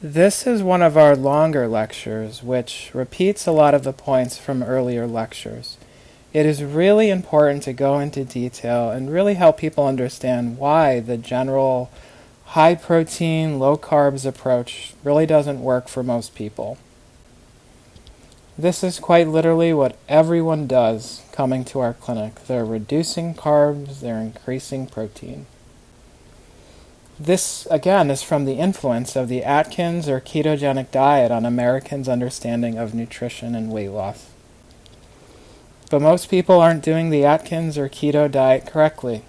This is one of our longer lectures, which repeats a lot of the points from earlier lectures. It is really important to go into detail and really help people understand why the general high protein, low carbs approach really doesn't work for most people. This is quite literally what everyone does coming to our clinic. They're reducing carbs, they're increasing protein. This, again, is from the influence of the Atkins or ketogenic diet on Americans' understanding of nutrition and weight loss. But most people aren't doing the Atkins or keto diet correctly.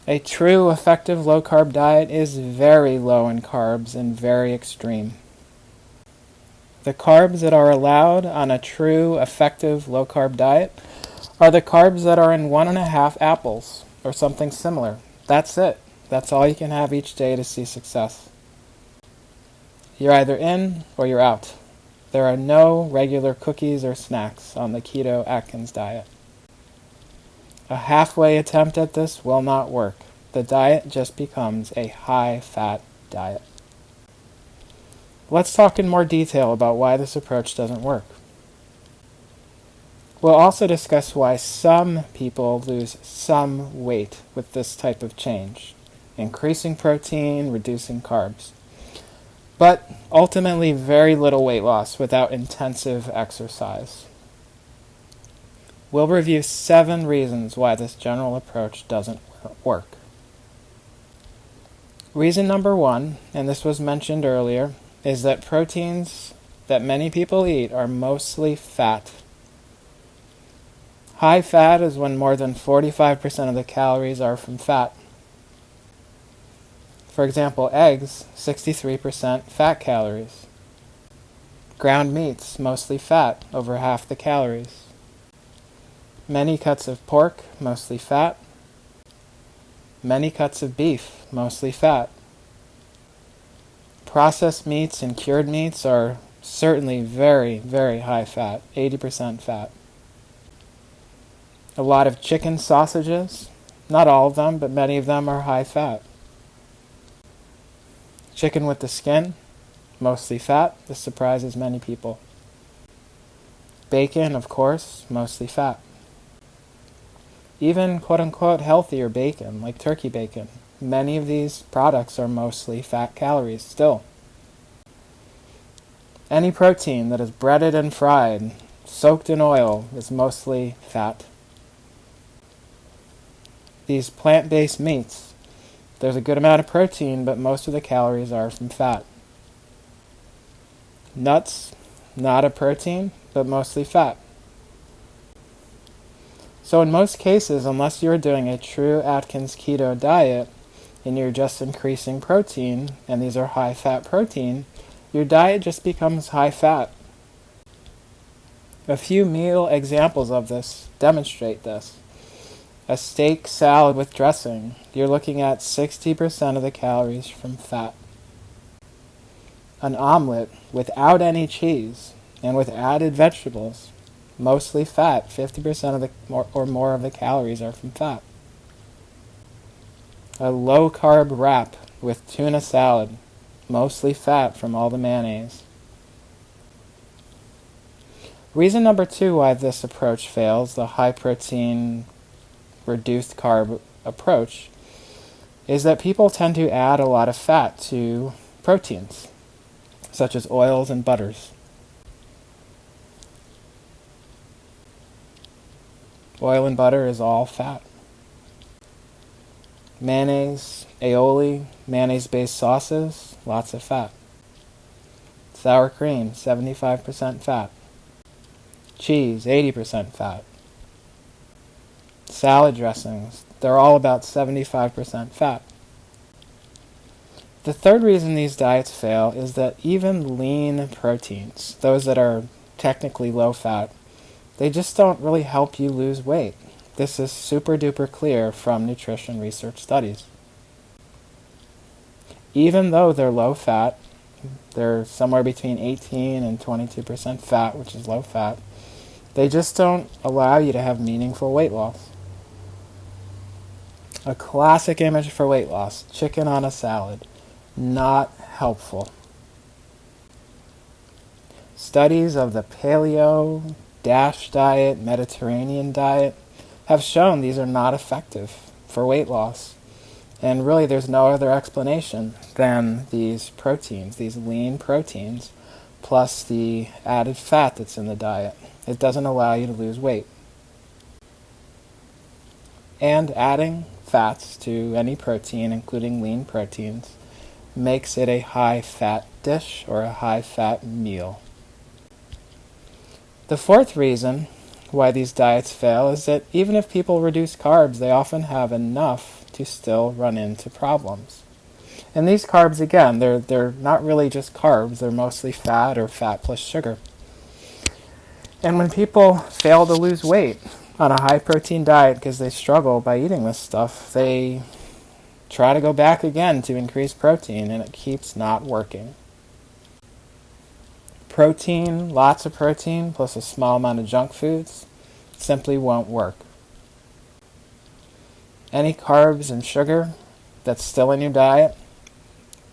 A true effective low-carb diet is very low in carbs and very extreme. The carbs that are allowed on a true effective low-carb diet are the carbs that are in 1.5 apples or something similar. That's it. That's all you can have each day to see success. You're either in or you're out. There are no regular cookies or snacks on the keto Atkins diet. A halfway attempt at this will not work. The diet just becomes a high-fat diet. Let's talk in more detail about why this approach doesn't work. We'll also discuss why some people lose some weight with this type of change. Increasing protein, reducing carbs. But ultimately very little weight loss without intensive exercise. We'll review 7 reasons why this general approach doesn't work. Reason number 1, and this was mentioned earlier, is that proteins that many people eat are mostly fat. High fat is when more than 45% of the calories are from fat. For example, eggs, 63% fat calories. Ground meats, mostly fat, over half the calories. Many cuts of pork, mostly fat. Many cuts of beef, mostly fat. Processed meats and cured meats are certainly very, very high fat, 80% fat. A lot of chicken sausages, not all of them, but many of them are high fat. Chicken with the skin, mostly fat. This surprises many people. Bacon, of course, mostly fat. Even quote-unquote healthier bacon, like turkey bacon, many of these products are mostly fat calories still. Any protein that is breaded and fried, soaked in oil, is mostly fat. These plant-based meats, there's a good amount of protein, but most of the calories are from fat. Nuts, not a protein, but mostly fat. So in most cases, unless you're doing a true Atkins keto diet, and you're just increasing protein, and these are high-fat protein, your diet just becomes high-fat. A few meal examples of this demonstrate this. A steak salad with dressing, you're looking at 60% of the calories from fat. An omelet without any cheese and with added vegetables, mostly fat, 50% of the or more of the calories are from fat. A low-carb wrap with tuna salad, mostly fat from all the mayonnaise. Reason number 2 why this approach fails, the high-protein, reduced carb approach, is that people tend to add a lot of fat to proteins, such as oils and butters. Oil and butter is all fat. Mayonnaise, aioli, mayonnaise-based sauces, lots of fat. Sour cream, 75% fat. Cheese, 80% fat. Salad dressings, they're all about 75% fat. The third reason these diets fail is that even lean proteins, those that are technically low fat, they just don't really help you lose weight. This is super duper clear from nutrition research studies. Even though they're low fat, they're somewhere between 18 and 22% fat, which is low fat, they just don't allow you to have meaningful weight loss. A classic image for weight loss, chicken on a salad. Not helpful. Studies of the paleo, DASH diet, Mediterranean diet have shown these are not effective for weight loss. And really there's no other explanation than these proteins, these lean proteins, plus the added fat that's in the diet. It doesn't allow you to lose weight. And adding fats to any protein, including lean proteins, makes it a high-fat dish or a high-fat meal. The fourth reason why these diets fail is that even if people reduce carbs, they often have enough to still run into problems. And these carbs, again, they're not really just carbs, they're mostly fat or fat plus sugar. And when people fail to lose weight on a high-protein diet because they struggle by eating this stuff, they try to go back again to increase protein, and it keeps not working. Protein, lots of protein, plus a small amount of junk foods, simply won't work. Any carbs and sugar that's still in your diet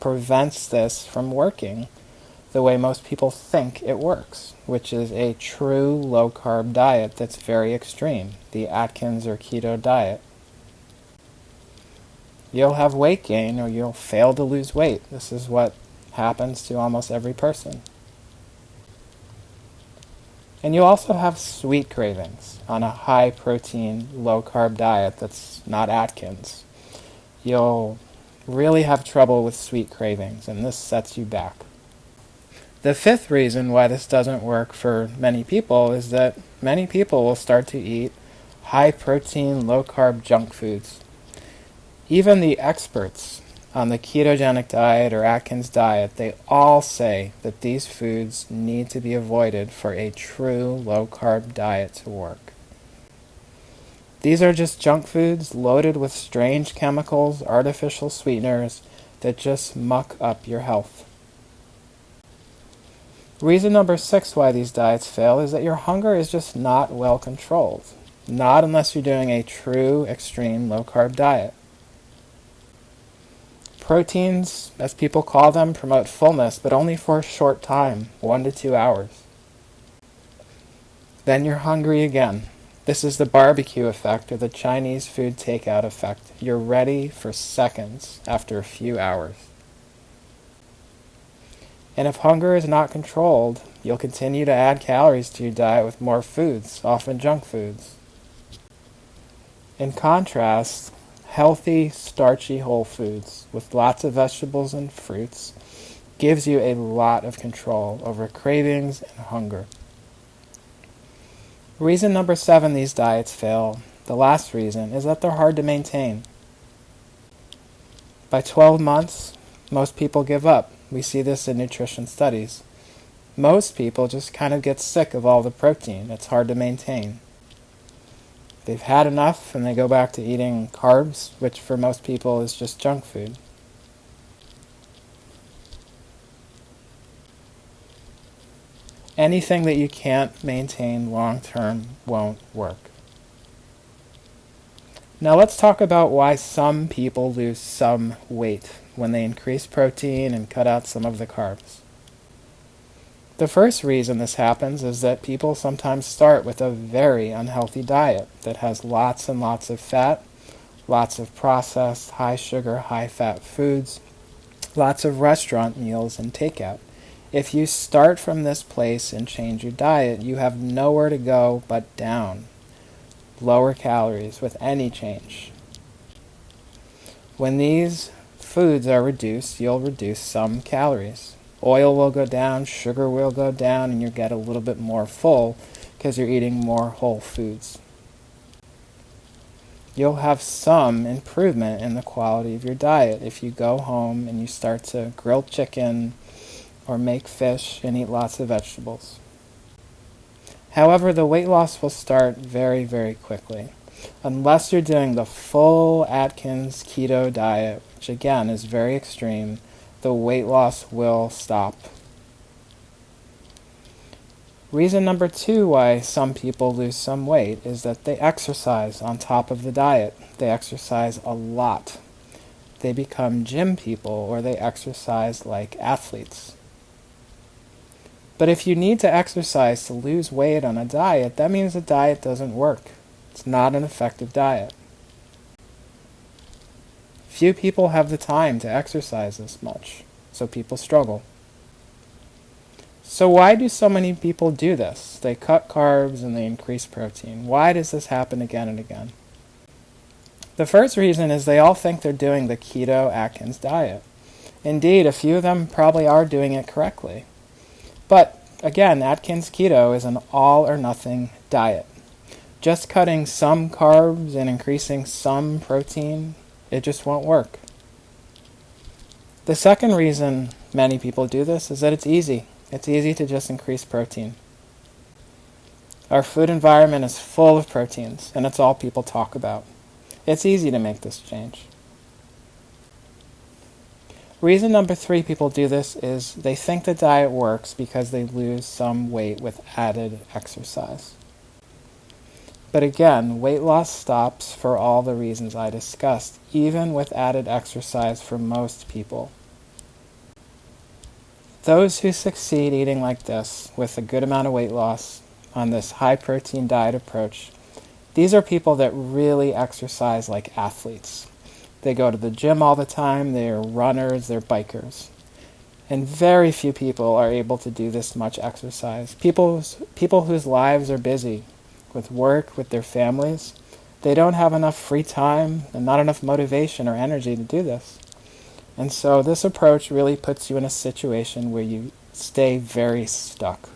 prevents this from working the way most people think it works, which is a true low-carb diet that's very extreme, the Atkins or keto diet. You'll have weight gain or you'll fail to lose weight. This is what happens to almost every person. And you also have sweet cravings on a high-protein, low-carb diet that's not Atkins. You'll really have trouble with sweet cravings, and this sets you back. The fifth reason why this doesn't work for many people is that many people will start to eat high-protein, low-carb junk foods. Even the experts on the ketogenic diet or Atkins diet, they all say that these foods need to be avoided for a true low-carb diet to work. These are just junk foods loaded with strange chemicals, artificial sweeteners that just muck up your health. Reason number 6 why these diets fail is that your hunger is just not well controlled. Not unless you're doing a true extreme low-carb diet. Proteins, as people call them, promote fullness, but only for a short time, 1 to 2 hours. Then you're hungry again. This is the barbecue effect or the Chinese food takeout effect. You're ready for seconds after a few hours. And if hunger is not controlled, you'll continue to add calories to your diet with more foods, often junk foods. In contrast, healthy, starchy whole foods with lots of vegetables and fruits gives you a lot of control over cravings and hunger. Reason number 7 these diets fail, the last reason, is that they're hard to maintain. By 12 months, most people give up. We see this in nutrition studies. Most people just kind of get sick of all the protein. It's hard to maintain. They've had enough and they go back to eating carbs, which for most people is just junk food. Anything that you can't maintain long term won't work. Now let's talk about why some people lose some weight when they increase protein and cut out some of the carbs. The first reason this happens is that people sometimes start with a very unhealthy diet that has lots and lots of fat, lots of processed, high sugar, high fat foods, lots of restaurant meals and takeout. If you start from this place and change your diet, you have nowhere to go but down. Lower calories with any change. When these foods are reduced, you'll reduce some calories. Oil will go down, sugar will go down, and you'll get a little bit more full because you're eating more whole foods. You'll have some improvement in the quality of your diet if you go home and you start to grill chicken or make fish and eat lots of vegetables. However, the weight loss will start very, very quickly. Unless you're doing the full Atkins keto diet, which again is very extreme, the weight loss will stop. Reason number 2 why some people lose some weight is that they exercise on top of the diet. They exercise a lot. they become gym people or they exercise like athletes. But if you need to exercise to lose weight on a diet, that means the diet doesn't work. It's not an effective diet. Few people have the time to exercise this much, so people struggle. So why do so many people do this? They cut carbs and they increase protein. Why does this happen again and again? The first reason is they all think they're doing the keto Atkins diet. Indeed, a few of them probably are doing it correctly. But again, Atkins keto is an all or nothing diet. Just cutting some carbs and increasing some protein, it just won't work. The second reason many people do this is that it's easy. It's easy to just increase protein. Our food environment is full of proteins, and it's all people talk about. It's easy to make this change. Reason number 3 people do this is they think the diet works because they lose some weight with added exercise. But again, weight loss stops for all the reasons I discussed, even with added exercise for most people. Those who succeed eating like this, with a good amount of weight loss, on this high-protein diet approach, these are people that really exercise like athletes. They go to the gym all the time, they're runners, they're bikers. And very few people are able to do this much exercise. People whose lives are busy with work, with their families, they don't have enough free time and not enough motivation or energy to do this. And so this approach really puts you in a situation where you stay very stuck.